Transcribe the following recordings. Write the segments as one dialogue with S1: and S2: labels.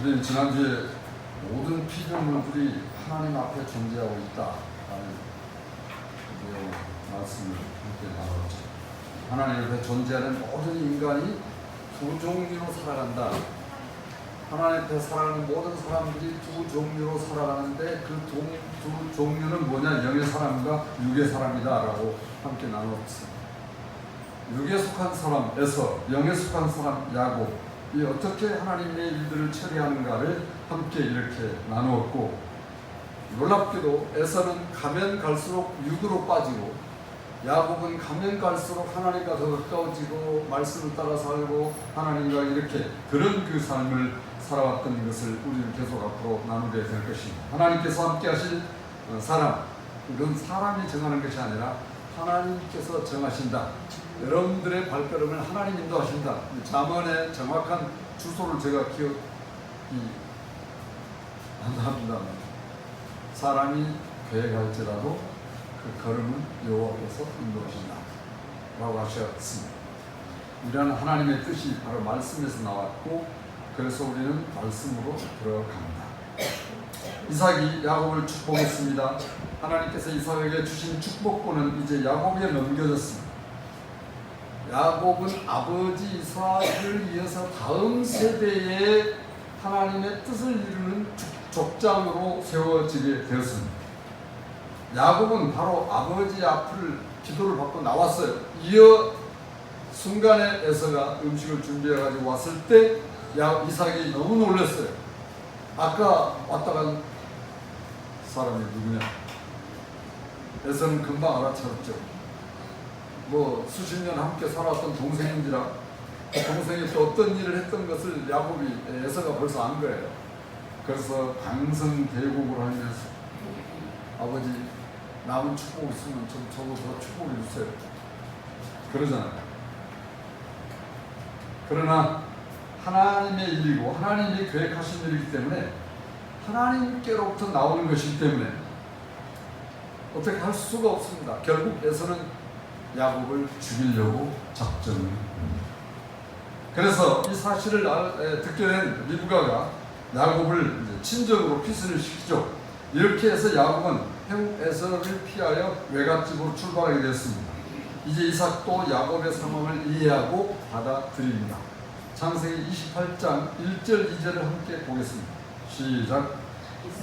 S1: 우리는 지난주에 모든 피조물들이 하나님 앞에 존재하고 있다라는 내용 말씀을 함께 나눴죠. 하나님 앞에 존재하는 모든 인간이 두 종류로 살아간다. 하나님 앞에 살아가는 모든 사람들이 두 종류로 살아가는데 그 두 종류는 뭐냐? 영의 사람과 육의 사람이다라고 함께 나눴어요. 육에 속한 사람 에서, 영에 속한 사람 야곱, 이 어떻게 하나님의 일들을 처리하는가를 함께 이렇게 나누었고, 놀랍게도 에서는 가면 갈수록 육으로 빠지고 야곱은 가면 갈수록 하나님과 더 가까워지고 말씀을 따라 살고 하나님과 이렇게 그런 그 삶을 살아왔던 것을 우리는 계속 앞으로 나누게 될 것입니다. 하나님께서 함께 하실 사람, 이건 사람이 정하는 것이 아니라 하나님께서 정하신다. 여러분들의 발걸음을 하나님 인도하신다. 잠언의 정확한 주소를 제가 기억이 안 납니다. 사람이 계획할지라도 그 걸음은 여호와께서 인도하신다 라고 하셨습니다. 이런 하나님의 뜻이 바로 말씀에서 나왔고, 그래서 우리는 말씀으로 들어갑니다. 이삭이 야곱을 축복했습니다. 하나님께서 이삭에게 주신 축복권은 이제 야곱에게 넘겨졌습니다. 야곱은 아버지 이삭을 이어서 다음 세대에 하나님의 뜻을 이루는 족장으로 세워지게 되었습니다. 야곱은 바로 아버지 앞을 기도를 받고 나왔어요. 이어 순간에 에서가 음식을 준비해가지고 왔을 때 이삭이 너무 놀랐어요. 아까 왔다 간 사람이 누구냐? 에서는 금방 알아차렸죠. 뭐 수십 년 함께 살았던 동생인지라 동생이 또 어떤 일을 했던 것을 에서가 벌써 안 거예요. 그래서 강성대국을 하면서 아버지 남은 축복 있으면 좀 저거 축복을 주세요 그러잖아요. 그러나 하나님의 일이고 하나님이 계획하신 일이기 때문에 하나님께로부터 나오는 것이기 때문에 어떻게 할 수가 없습니다. 결국 에서는 야곱을 죽이려고 작정을 합니다. 그래서 이 사실을 듣게 된 리브가가 야곱을 친정으로 피신을 시키죠. 이렇게 해서 야곱은 형 에서를 피하여 외갓집으로 출발하게 되었습니다. 이제 이삭도 야곱의 상황을 이해하고 받아들입니다. 창세기 28장 1절 2절을 함께 보겠습니다. 시작.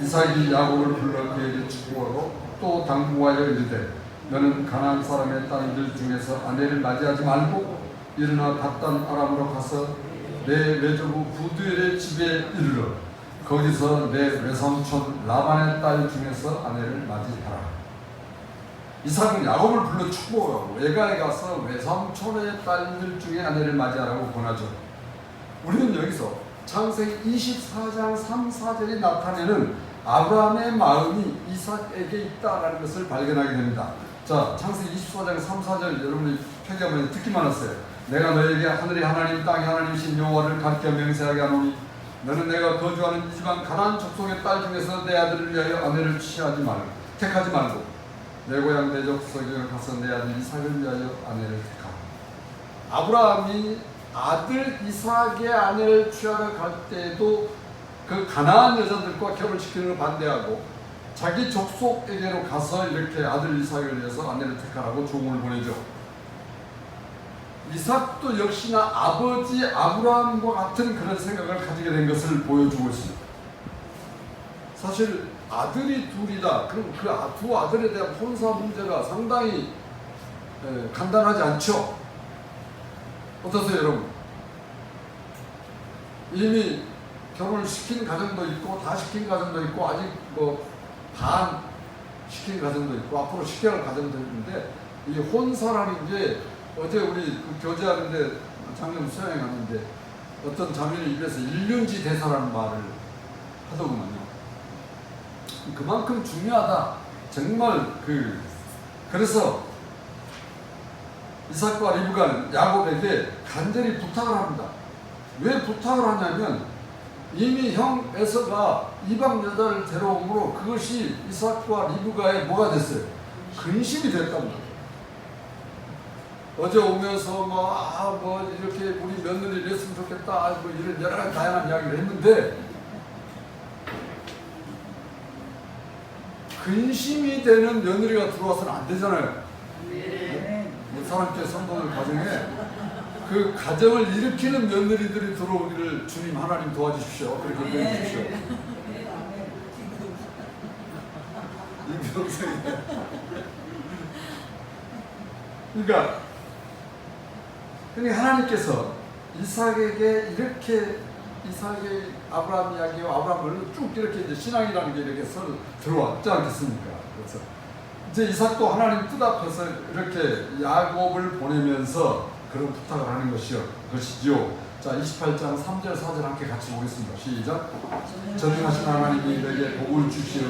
S1: 이삭이 야곱을 불러 그에게 축복하고 또 당부하여 이르되 너는 가나안 사람의 딸들 중에서 아내를 맞이하지 말고 일어나 갓단 아람으로 가서 내 외조부 부두엘의 집에 이르러 거기서 내 외삼촌 라반의 딸 중에서 아내를 맞이하라. 이삭은 야곱을 불러 축복하고 외가에 가서 외삼촌의 딸들 중에 아내를 맞이하라고 권하죠. 우리는 여기서 창세기 24장 3, 4절이 나타내는 아브라함의 마음이 이삭에게 있다는 것을 발견하게 됩니다. 자, 창세기 24장 3, 4절 여러분이 표기하면 듣기만 하세요. 내가 너에게 하늘의 하나님 땅의 하나님이신 여호와를 가르쳐 맹세하게 하노니 너는 내가 거주하는 이 지방 가나안 족속의 딸 중에서 내 아들을 위하여 아내를 택하지 말고 내 고향 내 족속에 가서 내 아들 이삭을 위하여 아내를 택하라. 아브라함이 아들 이삭의 아내를 취하러 갈 때에도 그 가나안 여자들과 결혼시키는 걸 반대하고 자기 족속에게로 가서 이렇게 아들 이삭을 위해서 아내를 택하라고 조언을 보내죠. 이삭도 역시나 아버지 아브라함과 같은 그런 생각을 가지게 된 것을 보여주고 있습니다. 사실 아들이 둘이다. 그럼 그 두 아들에 대한 혼사 문제가 상당히 간단하지 않죠. 어떠세요, 여러분? 이미 결혼을 시킨 가정도 있고 다 시킨 가정도 있고 아직 반 시킨 가정도 있고 앞으로 시켜야 할 가정도 있는데, 이 혼사라는 게 어제 우리 교제하는데 작년 수양에 갔는데 어떤 자매의 입에서 일륜지 대사라는 말을 하더구만요. 그만큼 중요하다. 정말 그래서 이삭과 리브가는 야곱에게 간절히 부탁을 합니다. 왜 부탁을 하냐면 이미 형 에서가 이방 여자를 데려옴으로 그것이 이삭과 리브가의 뭐가 됐어요? 근심이 됐답니다. 어제 오면서 이렇게 우리 며느리 이랬으면 좋겠다, 이런 여러 가지 다양한 이야기를 했는데 근심이 되는 며느리가 들어와서는 안 되잖아요. 뭐 사람께 성도들 가정에 그 가정을 일으키는 며느리들이 들어오기를 주님 하나님 도와주십시오. 그렇게 기도해 주십시오. 임평생에. 그러니까 하나님께서 이삭에게 이렇게 이삭의 아브라함 이야기와 아브라함을 쭉 이렇게 이제 신앙이라는 게 이렇게 들어왔지 않겠습니까? 그래서 이제 이삭도 하나님 뜻 앞에서 이렇게 야곱을 보내면서 그런 부탁을 하는 것이죠. 자, 28장 3절 4절 함께 같이 보겠습니다. 시작. 전능하신 하나님이 내게 복을 주시어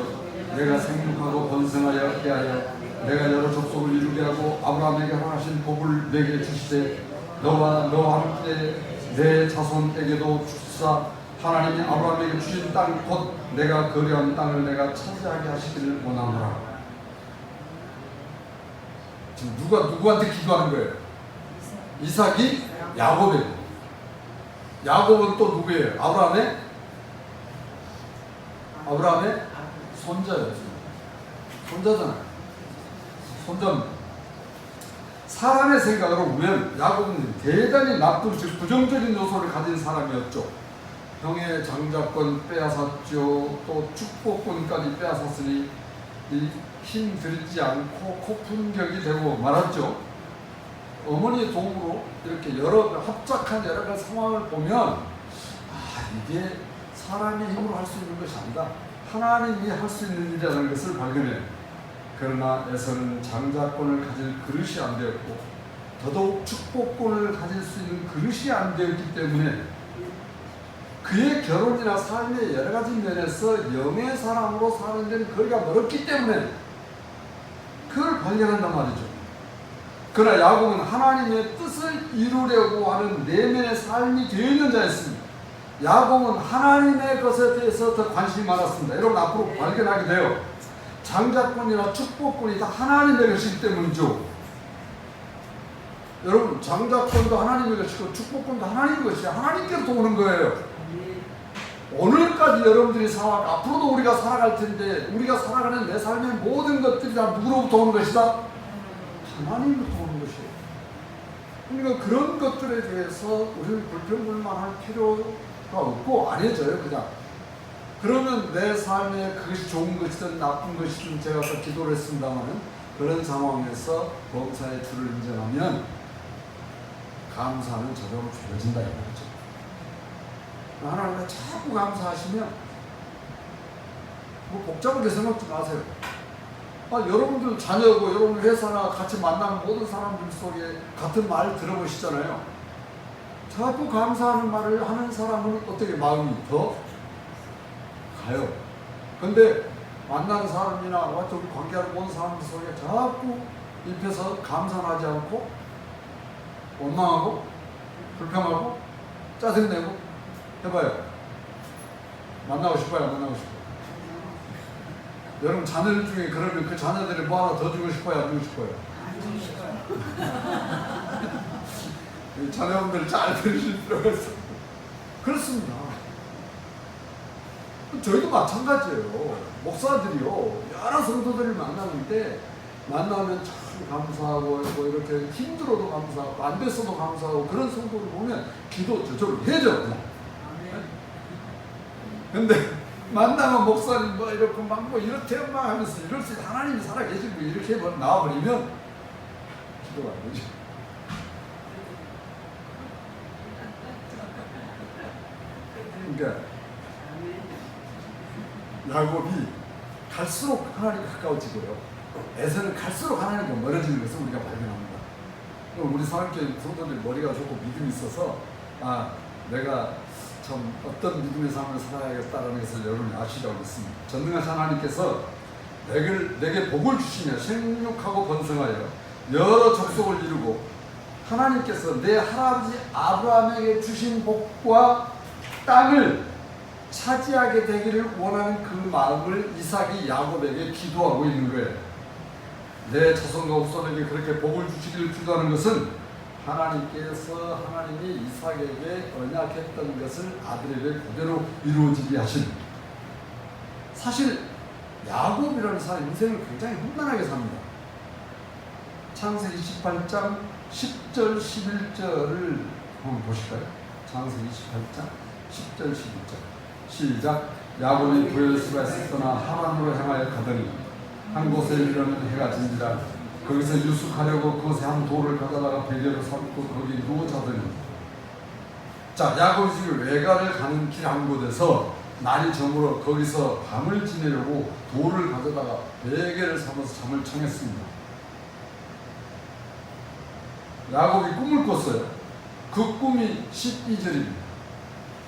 S1: 내가 생육하고 번성하여 깨하여 내가 여러 족속을 이루게 하고 아브라함에게 허락하신 복을 내게 주시되 너와 함께 내 자손에게도 주사 하나님이 아브라함에게 주신 땅 곧 내가 거류한 땅을 내가 차지하게 하시기를 원하노라. 지금 누구한테 기도하는 거예요? 이삭이 야곱에게. 야곱은 또 누구예요? 아브라함의 손자예요. 손자잖아요. 손자입니다. 사람의 생각으로 보면 야곱은 대단히 나쁜, 즉 부정적인 요소를 가진 사람이었죠. 형의 장자권 빼앗았죠. 또 축복권까지 빼앗았으니 힘들지 않고 코푼격이 되고 말았죠. 어머니의 도움으로 이렇게 합작한 여러 가지 상황을 보면 이게 사람의 힘으로 할 수 있는 것이 아니다. 하나님이 할 수 있는 일이라는 것을 발견해요. 그러나 에서는 장자권을 가질 그릇이 안 되었고 더더욱 축복권을 가질 수 있는 그릇이 안 되었기 때문에 그의 결혼이나 삶의 여러 가지 면에서 영의 사람으로 사는 데는 거리가 멀었기 때문에 그걸 발견한단 말이죠. 그러나 야곱은 하나님의 뜻을 이루려고 하는 내면의 삶이 되어 있는 자였습니다. 야곱은 하나님의 것에 대해서 더 관심이 많았습니다. 여러분 앞으로 발견하게 돼요. 장자권이나 축복권이 다 하나님의 것이기 때문이죠. 여러분 장자권도 하나님의 것이고 축복권도 하나님의 것이야. 하나님께로부터 오는 거예요. 오늘까지 여러분들이 살아가고 앞으로도 우리가 살아갈 텐데 우리가 살아가는 내 삶의 모든 것들이 다 누구로부터 오는 것이다? 하나님으로부터 오는 것이에요. 그러니까 그런 것들에 대해서 우리는 불평불만할 필요가 없고 안 해져요. 그냥 그러면 내 삶에 그것이 좋은 것이든 나쁜 것이든 제가 아까 기도를 했습니다만 그런 상황에서 범사의 주를 인정하면 감사는 저절로 줄어진다 이거죠. 하나님께 자꾸 감사하시면 뭐 복잡하게 생각지 마세요. 여러분들 자녀고 여러분 회사나 같이 만나는 모든 사람들 속에 같은 말 들어보시잖아요. 자꾸 감사하는 말을 하는 사람은 어떻게 마음이 더 가요. 근데 만나는 사람이나 우리 관계하는 모든 사람들 속에 자꾸 입에서 감사하지 않고 원망하고 불평하고 짜증내고 해봐요. 만나고 싶어요? 안 만나고 싶어요? 여러분 자녀들 중에 그러면 그 자녀들이 뭐 하나 더 주고 싶어요? 안 주고 싶어요? 안 주고 싶어요. 자녀분들 잘 들으실 필요가 있어요. 그렇습니다. 저희도 마찬가지예요. 목사들이요. 여러 성도들을 만나는데 만나면 참 감사하고 뭐 이렇게 힘들어도 감사하고 안 됐어도 감사하고 그런 성도를 보면 기도 저절로 해져. 근데 만나면 목사님 뭐 이렇게 막 뭐 이렇게 막 하면서 이럴 수 하나님이 살아계시고 이렇게 나와버리면 기도가 안 되죠. 그러니까 야곱이 갈수록 하나님이 가까워지고요. 에서는 갈수록 하나님과 멀어지는 것을 우리가 발견합니다. 우리 사람께 성도들이 머리가 좋고 믿음이 있어서 내가 참 어떤 믿음의 삶을 살아야겠다는 것을 여러분이 아시라고 믿습니다. 전능하신 하나님께서 내게 복을 주시며 생육하고 번성하여 여러 족속을 이루고 하나님께서 내 할아버지 아브라함에게 주신 복과 땅을 차지하게 되기를 원하는 그 마음을 이삭이 야곱에게 기도하고 있는 거예요. 내 자손과 후손에게 그렇게 복을 주시기를 기도하는 것은 하나님께서 하나님이 이삭에게 언약했던 것을 아들에게 그대로 이루어지게 하신, 사실 야곱이라는 사람이 인생을 굉장히 험난하게 삽니다. 창세기 28장 10절 11절을 한번 보실까요? 창세기 28장 10절 11절 시작. 야곱이 부엘세바에 있었으나 하란으로 향하여 가더니 한 곳에 이르러는 해가 진지라. 거기서 유숙하려고 그곳에 한 돌을 가져다가 베개로 삼고 거기 누워 자더니. 자, 야곱이 지금 외가를 가는 길 한 곳에서 날이 저물어 거기서 밤을 지내려고 돌을 가져다가 베개를 삼아서 잠을 청했습니다. 야곱이 꿈을 꿨어요. 그 꿈이 12절입니다.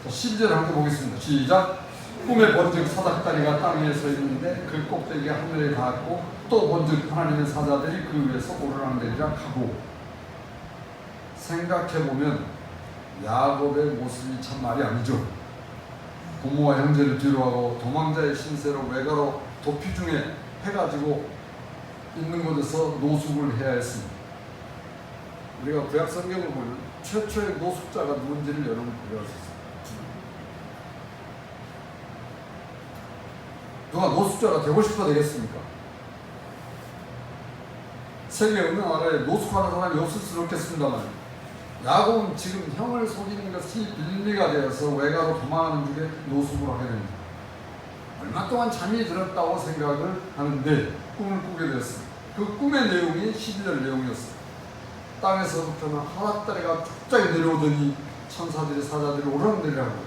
S1: 12절 함께 보겠습니다. 시작. 꿈에 본즉 사닥다리가 땅 위에 서 있는데 그 꼭대기가 하늘에 닿았고 또 본즉 하나님의 사자들이 그 위에서 오르락내리락 하고. 생각해보면 야곱의 모습이 참 말이 아니죠. 부모와 형제를 뒤로하고 도망자의 신세로 외가로 도피 중에 해가지고 있는 곳에서 노숙을 해야 했습니다. 우리가 구약 성경을 보면 최초의 노숙자가 누군지를 여러분 배울 수 있습니다. 누가 노숙자가 되고 싶어 되겠습니까? 세계 어느 나라에 노숙하는 사람이 없을 수는 없겠습니다만, 야곱은 지금 형을 속이는 것이 빌미가 되어서 외가로 도망하는 중에 노숙을 하게 됩니다. 얼마 동안 잠이 들었다고 생각을 하는데 꿈을 꾸게 되었습니다. 그 꿈의 내용이 12절 내용이었습니다. 땅에서부터는 하락다리가 갑자기 내려오더니 천사들이 사자들이 오르락내리락하고,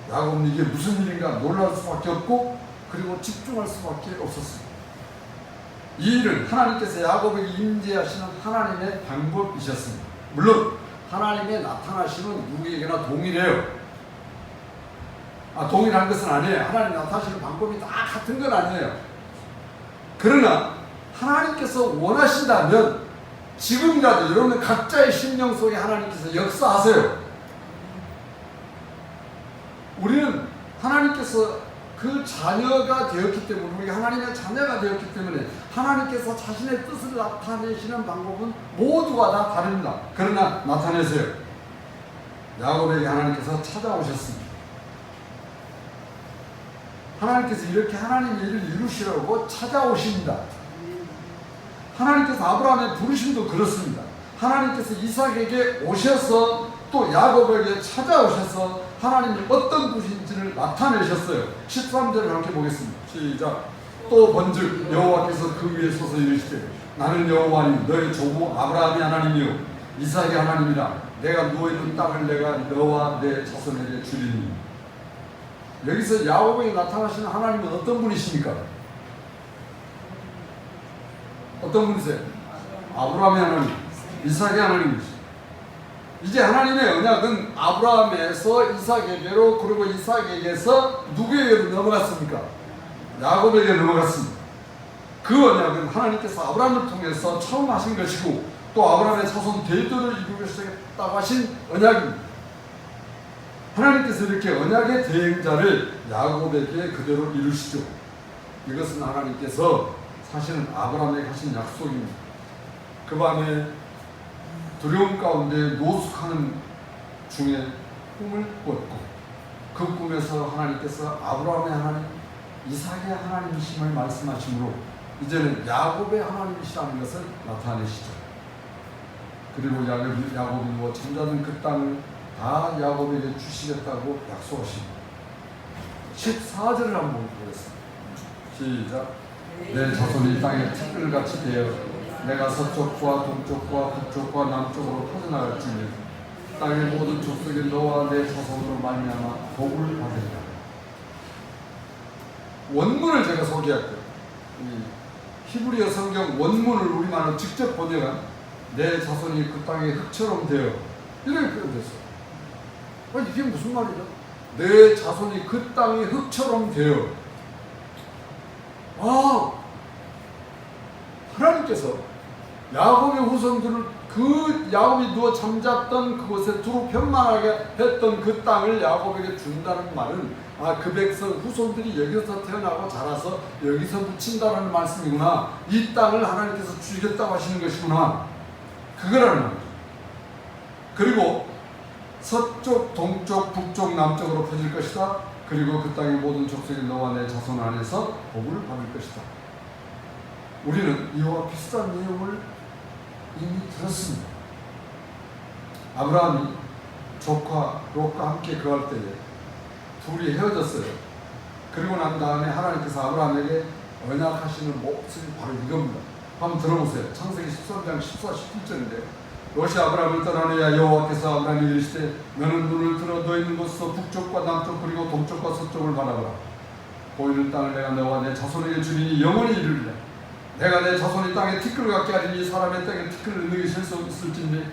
S1: 야곱은 이게 무슨 일인가 놀랄 수밖에 없고 그리고 집중할 수밖에 없었습니다. 이 일은 하나님께서 야곱에게 임재하시는 하나님의 방법이셨습니다. 물론 하나님의 나타나심은 누구에게나 동일해요. 동일한 것은 아니에요. 하나님 나타나시는 방법이 다 같은 건 아니에요. 그러나 하나님께서 원하신다면 지금이라도 여러분의 각자의 심령 속에 하나님께서 역사하세요. 우리는 하나님께서 그 자녀가 되었기 때문에, 우리가 하나님의 자녀가 되었기 때문에 하나님께서 자신의 뜻을 나타내시는 방법은 모두가 다 다릅니다. 그러나 나타내세요. 야곱에게 하나님께서 찾아오셨습니다. 하나님께서 이렇게 하나님의 일을 이루시려고 찾아오십니다. 하나님께서 아브라함의 부르심도 그렇습니다. 하나님께서 이삭에게 오셔서 또 야곱에게 찾아오셔서 하나님이 어떤 분인지를 나타내셨어요. 13절을 함께 보겠습니다. 시작. 또 본즉 여호와께서 그 위에 서서 이르시되 나는 여호와니 너의 조부 아브라함의 하나님이요 이삭의 하나님이라. 내가 누워있는 땅을 내가 너와 내 자손에게 주리니. 여기서 야곱에게 나타나시는 하나님은 어떤 분이십니까? 어떤 분이세요? 아브라함의 하나님, 이삭의 하나님이시죠. 이제 하나님의 언약은 아브라함에서 이삭에게로, 그리고 이삭에게서 누구에게로 넘어갔습니까? 야곱에게 넘어갔습니다. 그 언약은 하나님께서 아브라함을 통해서 처음 하신 것이고 또 아브라함의 자손 대대로 이루겠다고 하신 언약입니다. 하나님께서 이렇게 언약의 대행자를 야곱에게 그대로 이루시죠. 이것은 하나님께서 사실은 아브라함에게 하신 약속입니다. 그 밤에 두려움 가운데 노숙하는 중에 꿈을 꿨고 그 꿈에서 하나님께서 아브라함의 하나님, 이삭의 하나님이심을 말씀하시므로 이제는 야곱의 하나님이시라는 것을 나타내시죠. 그리고 야곱이 누워 잠자는 그 땅을 다 야곱에게 주시겠다고 약속하십니다. 14절을 한번 보겠습니다. 시작. 내 자손이 이 땅에 티끌같이 되어 내가 서쪽과 동쪽과 북쪽과 남쪽으로 퍼져나갈지니 땅의 모든 족속이 너와 내 자손으로 말미암아 복을 받으리라. 원문을 제가 소개할게요. 히브리어 성경 원문을 우리말로 직접 번역한 내 자손이 그 땅의 흙처럼 되어, 이렇게 표현됐어요. 이게 무슨 말이죠? 내 자손이 그 땅의 흙처럼 되어. 하나님께서 야곱의 후손들을 그 야곱이 누워 잠잤던 그곳에 두루 편만하게 했던 그 땅을 야곱에게 준다는 말은 그 백성 후손들이 여기서 태어나고 자라서 여기서 묻힌다는 말씀이구나. 이 땅을 하나님께서 주시겠다고 하시는 것이구나. 그거라는 말이죠. 그리고 서쪽, 동쪽, 북쪽, 동남쪽으로 퍼질 것이다. 그리고 그 땅의 모든 족속이 너와 내 자손 안에서 복을 받을 것이다. 우리는 이와 비슷한 내용을 이미 들었습니다. 아브라함이 조카 롯과 함께 거할 때에 둘이 헤어졌어요. 그리고 난 다음에 하나님께서 아브라함에게 언약하시는 몫이 바로 이겁니다. 한번 들어보세요. 창세기 13장 14, 17절인데요. 롯이 아브라함을 떠나느냐 여호와께서 아브라함에게 이르시되 너는 눈을 들어 너 있는 곳에서 북쪽과 남쪽 그리고 동쪽과 서쪽을 바라보라. 보이는 땅을 내가 너와 내 자손에게 주리니 영원히 이르리라. 내가 내 자손이 땅에 티끌을 갖게 하리니 사람의 땅에 티끌을 너에게 실 수 있을진지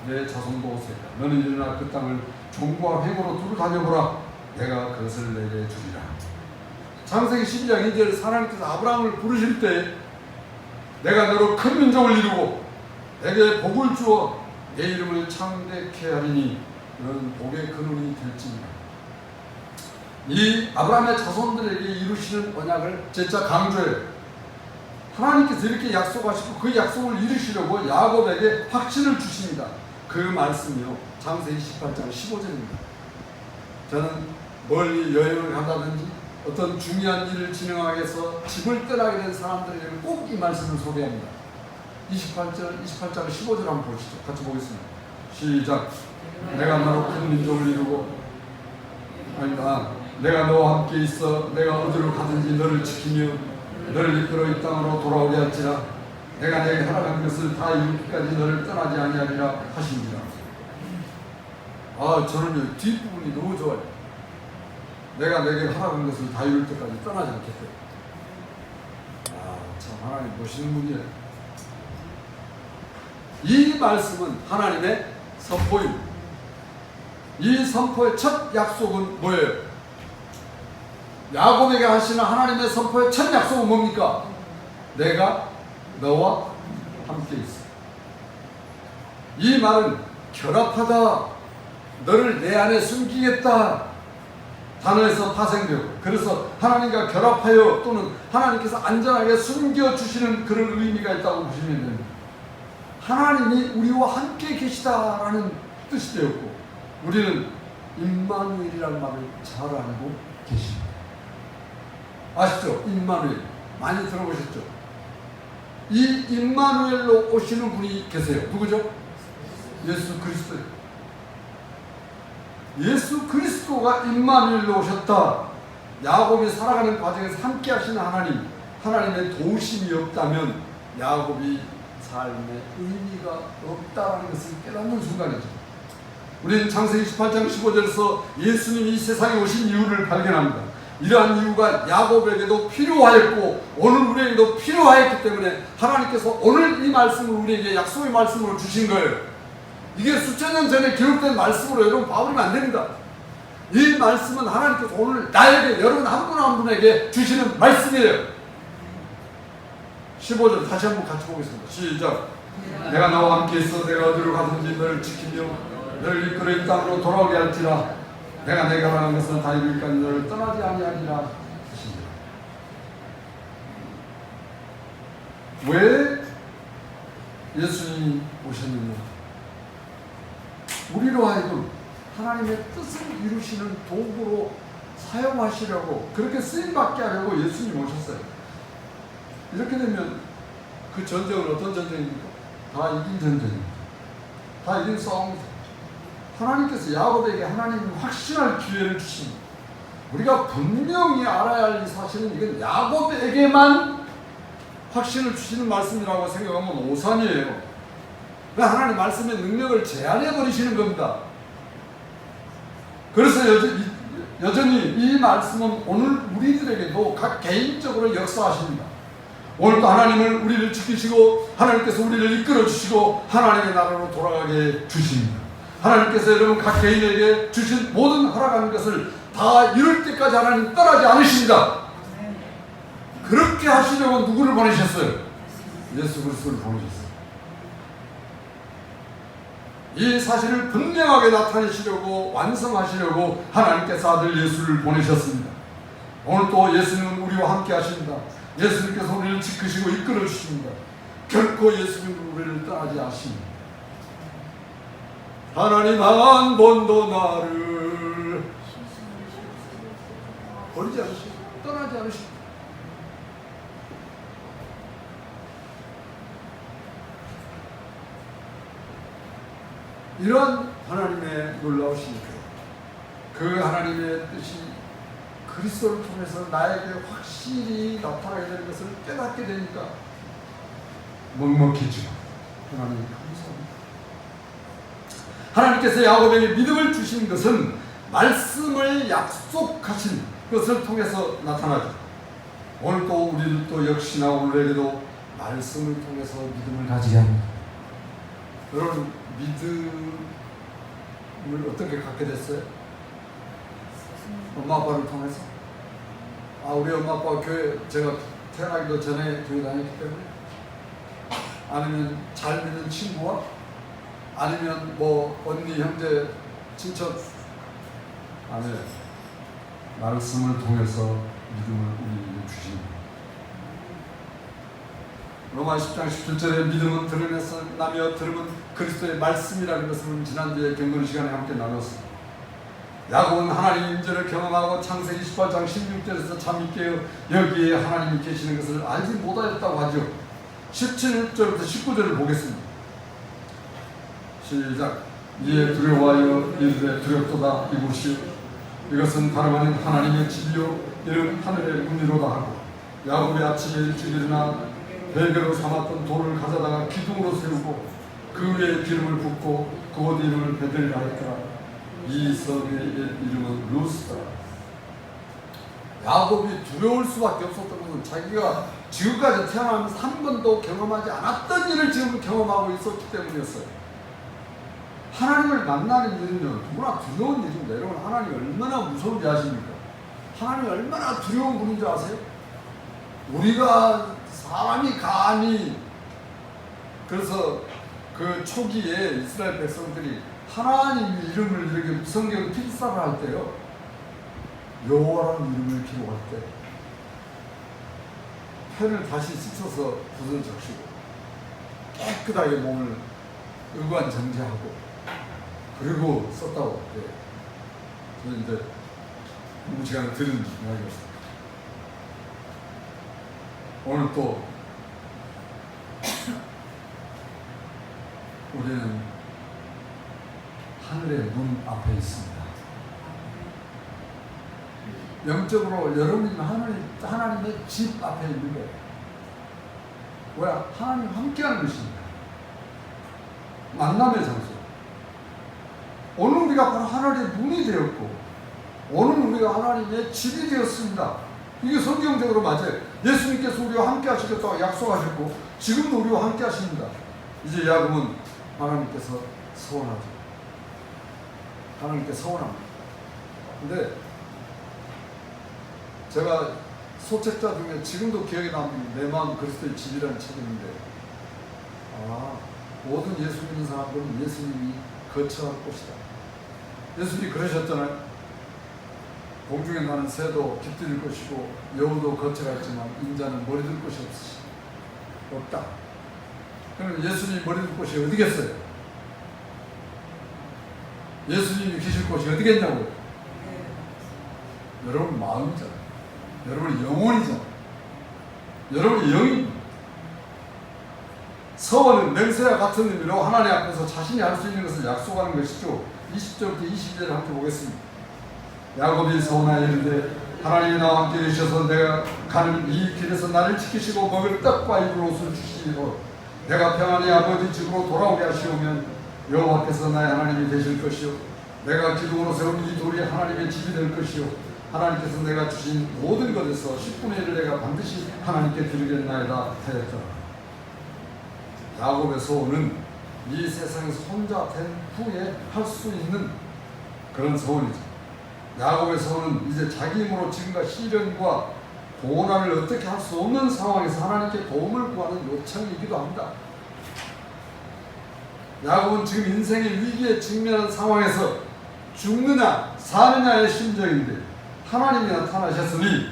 S1: 내 자손도 오세라. 너는 일어나 그 땅을 종과 횡으로 두루 다녀보라. 내가 그것을 내게 주리라. 창세기 12장 2절 하나님께서 아브라함을 부르실 때 내가 너로 큰 민족을 이루고 내게 복을 주어 내 이름을 창대케 하리니 너는 복의 근원이 될지니라. 이 아브라함의 자손들에게 이루시는 언약을 재차 강조해요. 하나님께서 이렇게 약속하시고 그 약속을 이루시려고 야곱에게 확신을 주십니다. 그 말씀이요 창세기 28장 15절입니다. 저는 멀리 여행을 간다든지 어떤 중요한 일을 진행하기 위해서 집을 떠나게 된 사람들에게는 꼭 이 말씀을 소개합니다. 28장 15절 한번 보시죠. 같이 보겠습니다. 시작. 내가 너로 큰 민족을 이루고 내가 너와 함께 있어 내가 어디로 가든지 너를 지키며 너를 이끌어 이 땅으로 돌아오게 할지라. 내가 내게 허락한 것을 다 이루기까지 너를 떠나지 아니하리라 하시니라. 저는 뒷부분이 너무 좋아요. 내가 내게 허락한 것을 다 이룰 때까지 떠나지 않겠다. 참 하나님 보시는 분이에요. 이 말씀은 하나님의 선포입니다. 이 선포의 첫 약속은 뭐예요? 야곱에게 하시는 하나님의 선포의 첫 약속은 뭡니까? 내가 너와 함께 있어. 이 말은 결합하다, 너를 내 안에 숨기겠다 단어에서 파생되고, 그래서 하나님과 결합하여 또는 하나님께서 안전하게 숨겨주시는 그런 의미가 있다고 보시면 됩니다. 하나님이 우리와 함께 계시다라는 뜻이 되었고, 우리는 임마누엘이라는 말을 잘 알고 계십니다. 아시죠? 임마누엘 많이 들어보셨죠? 이 임마누엘로 오시는 분이 계세요. 누구죠? 예수 그리스도예요. 예수 그리스도가 임마누엘로 오셨다. 야곱이 살아가는 과정에서 함께 하시는 하나님, 하나님의 도우심이 없다면 야곱이 삶의 의미가 없다는 것을 깨닫는 순간이죠. 우리는 창세기 28장 15절에서 예수님이 이 세상에 오신 이유를 발견합니다. 이러한 이유가 야곱에게도 필요하였고 오늘 우리에게도 필요하였기 때문에 하나님께서 오늘 이 말씀을 우리에게 약속의 말씀으로 주신 거예요. 이게 수천 년 전에 기록된 말씀으로 여러분 봐버리면 안 됩니다. 이 말씀은 하나님께서 오늘 나에게, 여러분 한 분 한 분에게 주시는 말씀이에요. 15절 다시 한번 같이 보겠습니다. 시작. 내가 너와 함께 있어 내가 어디로 가든지 너를 지키며 너를 이끌어 이 땅으로 돌아오게 할지라. 내가 내게 말하는 것은 다 이루기까지 너를 떠나지 아니하리라 하시니라. 왜 예수님이 오셨느냐? 우리로 하여금 하나님의 뜻을 이루시는 도구로 사용하시려고, 그렇게 쓰임받게 하려고 예수님이 오셨어요. 이렇게 되면 그 전쟁은 어떤 전쟁입니까? 다 이긴 전쟁입니다. 다 이긴 싸움입니다. 하나님께서 야곱에게 하나님이 확신할 기회를 주십니다. 우리가 분명히 알아야 할 이 사실은 이건 야곱에게만 확신을 주시는 말씀이라고 생각하면 오산이에요. 하나님 말씀의 능력을 제한해버리시는 겁니다. 그래서 여전히 이 말씀은 오늘 우리들에게도 각 개인적으로 역사하십니다. 오늘도 하나님을 우리를 지키시고 하나님께서 우리를 이끌어 주시고 하나님의 나라로 돌아가게 주십니다. 하나님께서 여러분 각 개인에게 주신 모든 허락하는 것을 다 이룰 때까지 하나님 떠나지 않으십니다. 그렇게 하시려고 누구를 보내셨어요? 예수 그리스도를 보내셨어요. 이 사실을 분명하게 나타내시려고, 완성하시려고 하나님께서 아들 예수를 보내셨습니다. 오늘 또 예수님은 우리와 함께 하십니다. 예수님께서 우리를 지키시고 이끌어 주십니다. 결코 예수님은 우리를 떠나지 않으십니다. 하나님 한 번도 나를 버리지 않으시고 떠나지 않으시고 이런 하나님의 놀라우신 그 하나님의 뜻이 그리스도를 통해서 나에게 확실히 나타나게 되는 것을 깨닫게 되니까 먹먹해지고 하나님 감사합니다. 하나님께서 야곱에게 믿음을 주신 것은 말씀을 약속하신 것을 통해서 나타나죠. 오늘 또 우리도 역시나 오늘에게도 말씀을 통해서 믿음을 가지게 합니다. 여러분 믿음을 어떻게 갖게 됐어요? 엄마 아빠를 통해서. 우리 엄마 아빠가 교회 제가 태어나기도 전에 교회 다녔기 때문에, 아니면 잘 믿는 친구와, 아니면 뭐 언니 형제 친척. 아니요, 말씀을 통해서 믿음을 우리에게 주십니다. 로마 10장 17절에 믿음은 들으면서 나며 들으면 그리스도의 말씀이라는 것을 지난주에 경건 시간에 함께 나눴습니다. 야곱은 하나님의 임재를 경험하고 창세기 18장 16절에서 잠이 깨어 여기에 하나님이 계시는 것을 알지 못하였다고 하죠. 17절부터 19절을 보겠습니다. 시작. 이에 두려워하여 이르되 두렵도다 이곳이요 이것은 다름 아닌 하나님의 집이요 이는 하늘의 문이로다 하고, 야곱이 아침에 일찍 일어나 베개로 삼았던 돌을 가져다가 기둥으로 세우고 그 위에 기름을 붓고 그곳 이름을 베델이라 했더라. 이 성의 이름은 루스더라. 야곱이 두려울 수밖에 없었던 것은 자기가 지금까지 태어나면서 한 번도 경험하지 않았던 일을 지금 경험하고 있었기 때문이었어요. 하나님을 만나는 일은요, 누구나 두려운 일인데, 여러분 하나님이 얼마나 무서운지 아십니까? 하나님이 얼마나 두려운 분인 줄 아세요? 우리가 사람이 감히, 그래서 그 초기에 이스라엘 백성들이 하나님 이름을 이렇게 성경 필사를 할 때요, 여호와라는 이름을 기록할 때 펜을 다시 씻어서 붓을 적시고 깨끗하게 몸을 의관정제하고 그리고 썼다고. 저는 이제 공부 시간에 들은 이야기였습니다. 오늘 또 우리는 하늘의 문 앞에 있습니다. 영적으로 여러분이 하나님의 집 앞에 있는 거예요. 뭐야? 하나님 함께하는 것입니다. 만남의 장소. 오늘 우리가 바로 하늘의 문이 되었고, 오늘 우리가 하나님의 집이 되었습니다. 이게 성경적으로 맞아요. 예수님께서 우리와 함께 하시겠다고 약속하셨고 지금도 우리와 함께 하십니다. 이제 야곱은 하나님께서 서원하죠. 하나님께 서원합니다. 근데 제가 소책자 중에 지금도 기억에 남는 내 마음 그리스도의 집이라는 책이 있는데, 모든 예수 믿는 사람들은 예수님이 거처할 곳이다. 예수님이 그러셨잖아요. 공중에 나는 새도 깃들 것이고 여우도 거처가 있지만 인자는 머리 둘 곳이 없다. 그럼 예수님이 머리 둘 곳이 어디겠어요? 예수님이 계실 곳이 어디겠냐고요? 여러분 마음이잖아요. 여러분의 영혼이잖아요. 여러분의 영입니다. 서원은 맹세와 같은 의미로 하나님 앞에서 자신이 할 수 있는 것을 약속하는 것이죠. 20절부터 22절을 함께 보겠습니다. 야곱이 서원하여 이르되 하나님이 나와 함께 계셔서 내가 가는 이 길에서 나를 지키시고 먹을 떡과 입을 옷을 주시고 내가 평안히 아버지 집으로 돌아오게 하시오면 여호와께서 나의 하나님이 되실 것이요 내가 기둥으로 세운 이 돌이 하나님의 집이 될 것이요 하나님께서 내가 주신 모든 것에서 10분의 1을 내가 반드시 하나님께 드리겠나이다 하였더라. 야곱의 소원은 이 세상에서 혼자 된 후에 할 수 있는 그런 소원이죠. 야곱의 소원은 이제 자기 힘으로 지금과 시련과 고난을 어떻게 할 수 없는 상황에서 하나님께 도움을 구하는 요청이기도 합니다. 야곱은 지금 인생의 위기에 직면한 상황에서 죽느냐 사느냐의 심정인데 하나님이 나타나셨으니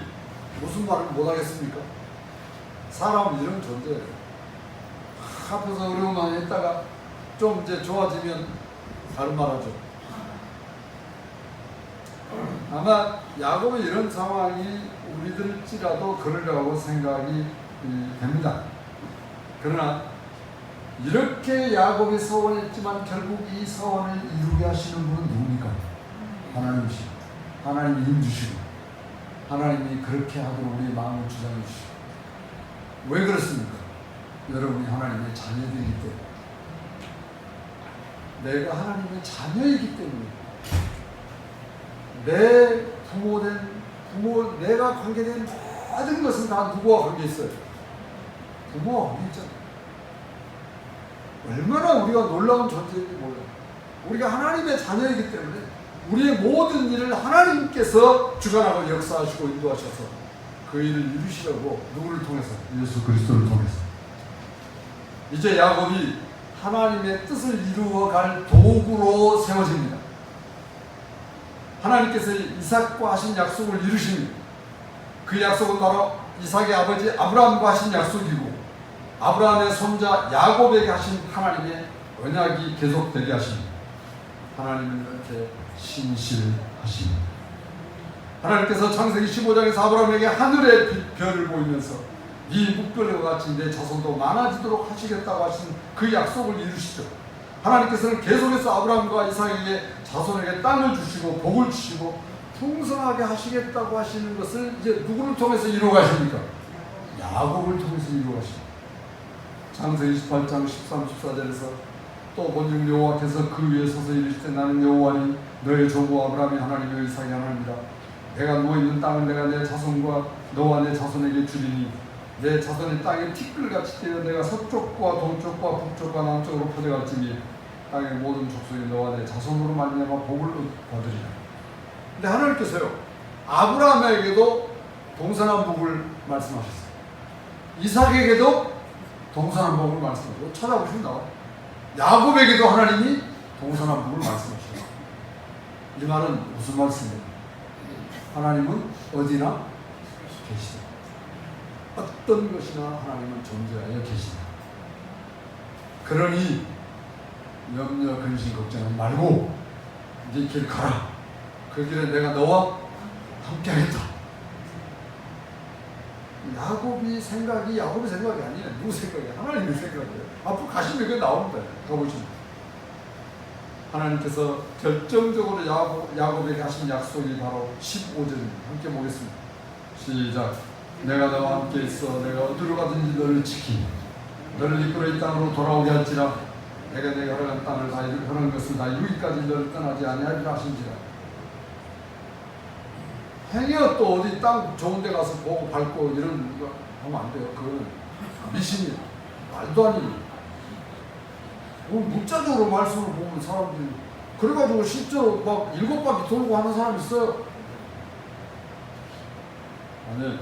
S1: 무슨 말을 못하겠습니까? 사람은 이런 존재예요. 앞에서 어려움만 했다가 좀 이제 좋아지면 다른 말 하죠. 아마 야곱의 이런 상황이 우리들일지라도 그러려고 생각이 됩니다. 그러나 이렇게 야곱이 서원했지만 결국 이 서원을 이루게 하시는 분은 누굽니까? 하나님이시고 하나님이 힘주시고 하나님이 그렇게 하도록 우리의 마음을 주장해 주시고. 왜 그렇습니까? 여러분이 하나님의 자녀들이기 때문에, 내가 하나님의 자녀이기 때문에, 내 부모, 내가 관계된 모든 것은 다 누구와 관계 있어요? 부모와 관계 있잖아요. 얼마나 우리가 놀라운 존재인지 몰라요. 우리가 하나님의 자녀이기 때문에 우리의 모든 일을 하나님께서 주관하고 역사하시고 인도하셔서 그 일을 이루시려고 누구를 통해서? 예수 그리스도를 통해서. 이제 야곱이 하나님의 뜻을 이루어갈 도구로 세워집니다. 하나님께서 이삭과 하신 약속을 이루십니다. 그 약속은 바로 이삭의 아버지 아브라함과 하신 약속이고, 아브라함의 손자 야곱에게 하신 하나님의 언약이 계속되게 하십니다. 하나님은 이렇게 신실하십니다. 하나님께서 창세기 15장에서 아브라함에게 하늘의 별을 보이면서 네 묵별과 같이 내 자손도 많아지도록 하시겠다고 하신 그 약속을 이루시죠. 하나님께서는 계속해서 아브라함과 이삭에게 자손에게 땅을 주시고 복을 주시고 풍성하게 하시겠다고 하시는 것을 이제 누구를 통해서 이루어 가십니까? 야곱을 통해서 이루어 가십니다. 창세기 28장 13, 14절에서 또 본즉 여호와께서 그 위에 서서 이르시되 나는 여호와니 너의 조부 아브라함이 하나님이요 이삭이 하나님이라. 내가 누워있는 땅을 내가 내 자손과 너와 내 자손에게 주리니 내 자손이 땅에 티끌같이 뛰어 내가 서쪽과 동쪽과 북쪽과 남쪽으로 퍼져갈지니 땅의 모든 족속이 너와 내 자손으로 말미암아 복을 받으리라. 근데 하나님께서요 아브라함에게도 동서남북을 말씀하셨어요. 이삭에게도 동서남북을 말씀하셨어요. 찾아보시면 나와요. 야곱에게도 하나님이 동서남북을 말씀하셨어요. 이 말은 무슨 말씀이에요? 하나님은 어디나 계시다. 어떤 것이나 하나님은 존재하여 계시다. 그러니 염려, 근심, 걱정하지 말고 네 길 가라. 그 길에 내가 너와 함께 하겠다. 야곱의 생각이 아니에요. 누구 생각이에요? 하나님의 생각이에요. 앞으로 가시면 그게 나옵니다. 가보시면. 하나님께서 결정적으로 야곱에게 하신 약속이 바로 15절입니다. 함께 보겠습니다. 시작. 내가 너와 함께 있어 내가 어디로 가든지 너를 지키니 너를 이끌어 이 땅으로 돌아오게 할지라. 내가 내가 허락한 땅을 다 허락한 것을 다 이루기까지 너를 떠나지 아니하리라 하신지라. 행여 또 어디 땅 좋은 데 가서 보고 밟고 이런 거 하면 안 돼요. 그건 미신이에요. 말도 아니에요. 문자적으로 말씀을 보면 사람들이 그래가지고 실제로 막 7바퀴 돌고 하는 사람 있어요. 아니,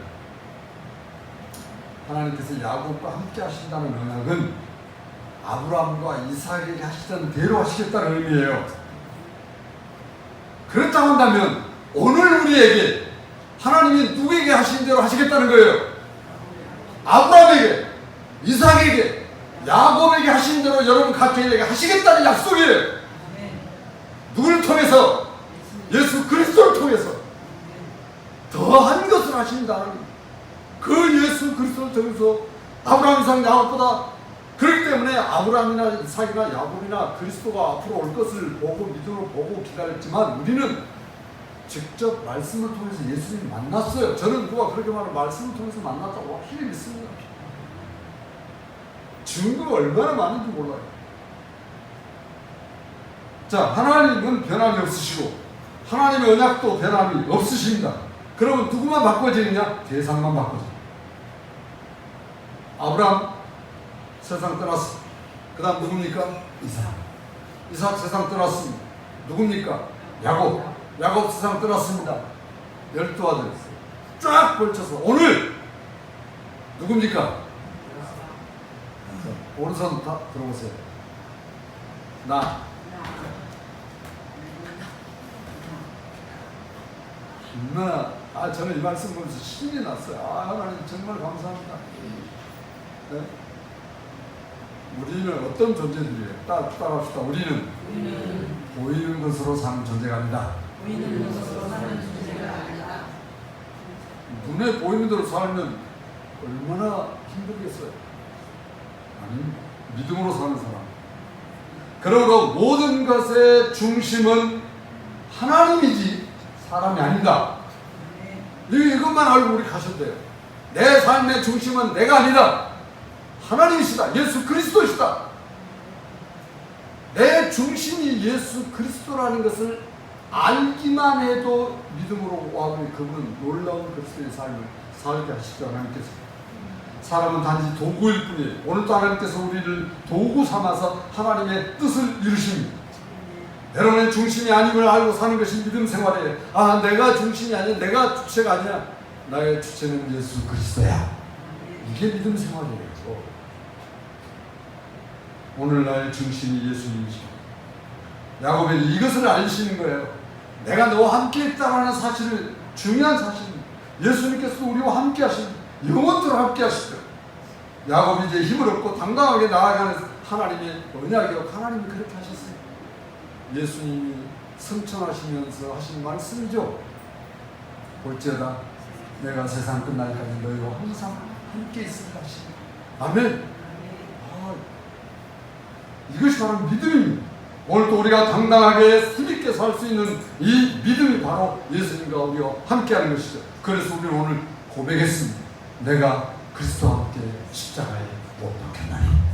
S1: 하나님께서 야곱과 함께 하신다는 언약은 아브라함과 이삭에게 하시던 대로 하시겠다는 의미예요. 그렇다고 한다면 오늘 우리에게 하나님이 누구에게 하신 대로 하시겠다는 거예요? 아브라함에게, 이삭에게, 야곱에게 하신 대로 여러분 각자에게 하시겠다는 약속이에요. 누구를 통해서? 예수 그리스도를 통해서 더한 것을 하신다는 그 예수 그리스도를 통해서 아브라함, 이삭, 야곱보다. 그렇기 때문에 아브라함이나 이삭이나 야곱이나 그리스도가 앞으로 올 것을 보고 믿음으로 보고 기다렸지만 우리는 직접 말씀을 통해서 예수님을 만났어요. 저는 누가 그렇게 말하면 말씀을 통해서 만났다고 확실히 믿습니다. 증거가 얼마나 많은지 몰라요. 자, 하나님은 변함이 없으시고 하나님의 언약도 변함이 없으십니다. 그러면 누구만 바꿔지느냐? 대상만 바꿔져요. 아브라함 세상 떠났어. 그 다음 누굽니까? 이삭. 이삭 세상 떠났습니다. 누굽니까? 야곱 세상 떠났습니다. 12아들 쫙 걸쳐서 오늘 누굽니까? 오른손 다 들어보세요. 나. 저는 이 말씀 보면서 신이 났어요. 하나님 정말 감사합니다. 네? 우리는 어떤 존재들이에요? 따라합시다. 우리는 보이는 것으로 사는 존재가 아니다. 보이는 것으로 사는 존재. 눈에 보이는 대로 살면 얼마나 힘들겠어요. 아니, 믿음으로 사는 사람. 그러므로 모든 것의 중심은 하나님이지 사람이 아니다. 이것만 알고 우리 가셔도 돼요. 내 삶의 중심은 내가 아니다. 하나님이시다. 예수 그리스도이시다. 내 중심이 예수 그리스도라는 것을 알기만 해도 믿음으로 와보니 그분은 놀라운 그리스도의 삶을 살게 하시죠. 하나님께서. 사람은 단지 도구일 뿐이에요. 오늘도 하나님께서 우리를 도구 삼아서 하나님의 뜻을 이루십니다. 여러분의 중심이 아님을 알고 사는 것이 믿음 생활이에요. 아, 내가 중심이 아니야. 내가 주체가 아니야. 나의 주체는 예수 그리스도야. 이게 믿음 생활이에요. 오늘 나의 중심이 예수님이시고 야곱에게 이것을 알리시는 거예요. 내가 너와 함께 있다는 사실을, 중요한 사실입니다. 예수님께서도 우리와 함께 하십니다. 영원토록 함께 하시죠. 야곱이 이제 힘을 얻고 당당하게 나아가는 하나님의 언약이요. 하나님이 그렇게 하셨어요. 예수님이 승천하시면서 하신 말씀이죠. 볼지어다 내가 세상 끝날까지 너희와 항상 함께 있으리라 하시니. 아멘. 이것이 바로 믿음입니다. 오늘 또 우리가 당당하게 힘있게 살 수 있는 이 믿음이 바로 예수님과 우리와 함께하는 것이죠. 그래서 우리는 오늘 고백했습니다. 내가 그리스도와 함께 십자가에 못 박혔나니.